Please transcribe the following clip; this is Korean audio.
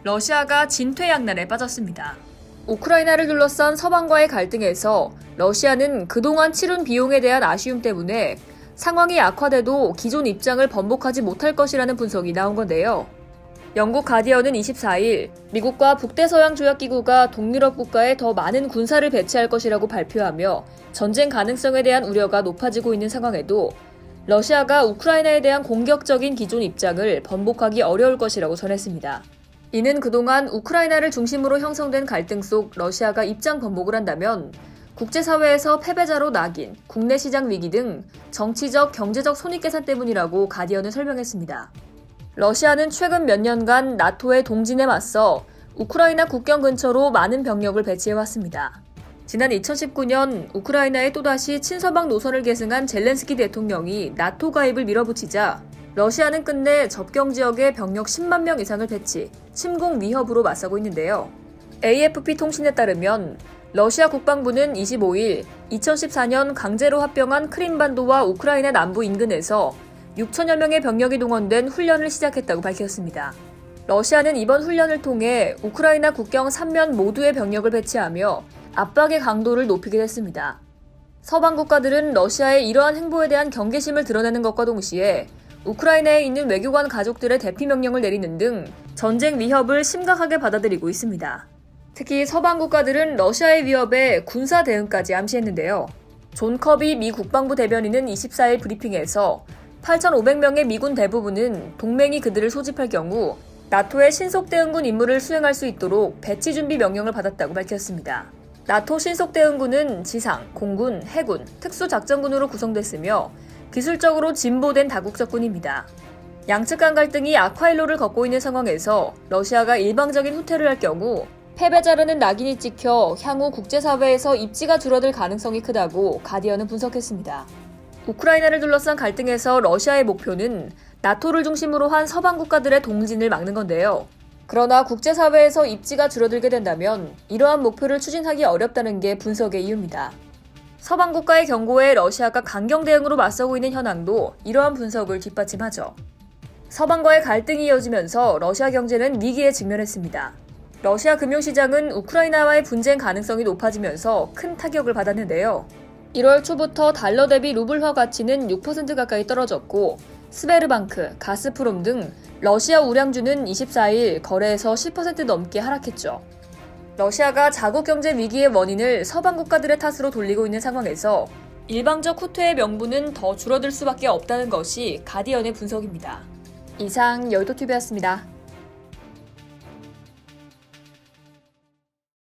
러시아가 진퇴양난에 빠졌습니다. 우크라이나를 둘러싼 서방과의 갈등에서 러시아는 그동안 치른 비용에 대한 아쉬움 때문에 상황이 악화돼도 기존 입장을 번복하지 못할 것이라는 분석이 나온 건데요. 영국 가디언은 24일 미국과 북대서양조약기구가 동유럽 국가에 더 많은 군사를 배치할 것이라고 발표하며 전쟁 가능성에 대한 우려가 높아지고 있는 상황에도 러시아가 우크라이나에 대한 공격적인 기존 입장을 번복하기 어려울 것이라고 전했습니다. 이는 그동안 우크라이나를 중심으로 형성된 갈등 속 러시아가 입장 번복을 한다면 국제사회에서 패배자로 낙인, 국내 시장 위기 등 정치적, 경제적 손익계산 때문이라고 가디언은 설명했습니다. 러시아는 최근 몇 년간 나토의 동진에 맞서 우크라이나 국경 근처로 많은 병력을 배치해왔습니다. 지난 2019년 우크라이나에 또다시 친서방 노선을 계승한 젤렌스키 대통령이 나토 가입을 밀어붙이자 러시아는 끝내 접경 지역에 병력 10만 명 이상을 배치, 침공 위협으로 맞서고 있는데요. AFP 통신에 따르면 러시아 국방부는 25일 2014년 강제로 합병한 크림반도와 우크라이나 남부 인근에서 6천여 명의 병력이 동원된 훈련을 시작했다고 밝혔습니다. 러시아는 이번 훈련을 통해 우크라이나 국경 3면 모두의 병력을 배치하며 압박의 강도를 높이게 됐습니다. 서방 국가들은 러시아의 이러한 행보에 대한 경계심을 드러내는 것과 동시에 우크라이나에 있는 외교관 가족들의 대피 명령을 내리는 등 전쟁 위협을 심각하게 받아들이고 있습니다. 특히 서방 국가들은 러시아의 위협에 군사 대응까지 암시했는데요. 존 커비 미 국방부 대변인은 24일 브리핑에서 8,500명의 미군 대부분은 동맹이 그들을 소집할 경우 나토의 신속대응군 임무를 수행할 수 있도록 배치 준비 명령을 받았다고 밝혔습니다. 나토 신속대응군은 지상, 공군, 해군, 특수작전군으로 구성됐으며 기술적으로 진보된 다국적군입니다. 양측 간 갈등이 악화일로를 걷고 있는 상황에서 러시아가 일방적인 후퇴를 할 경우 패배자라는 낙인이 찍혀 향후 국제사회에서 입지가 줄어들 가능성이 크다고 가디언은 분석했습니다. 우크라이나를 둘러싼 갈등에서 러시아의 목표는 나토를 중심으로 한 서방 국가들의 동진을 막는 건데요. 그러나 국제사회에서 입지가 줄어들게 된다면 이러한 목표를 추진하기 어렵다는 게 분석의 이유입니다. 서방 국가의 경고에 러시아가 강경 대응으로 맞서고 있는 현황도 이러한 분석을 뒷받침하죠. 서방과의 갈등이 이어지면서 러시아 경제는 위기에 직면했습니다. 러시아 금융시장은 우크라이나와의 분쟁 가능성이 높아지면서 큰 타격을 받았는데요. 1월 초부터 달러 대비 루블화 가치는 6% 가까이 떨어졌고 스베르방크, 가스프롬 등 러시아 우량주는 24일 거래에서 10% 넘게 하락했죠. 러시아가 자국 경제 위기의 원인을 서방 국가들의 탓으로 돌리고 있는 상황에서 일방적 후퇴의 명분은 더 줄어들 수밖에 없다는 것이 가디언의 분석입니다. 이상 여의도TV였습니다.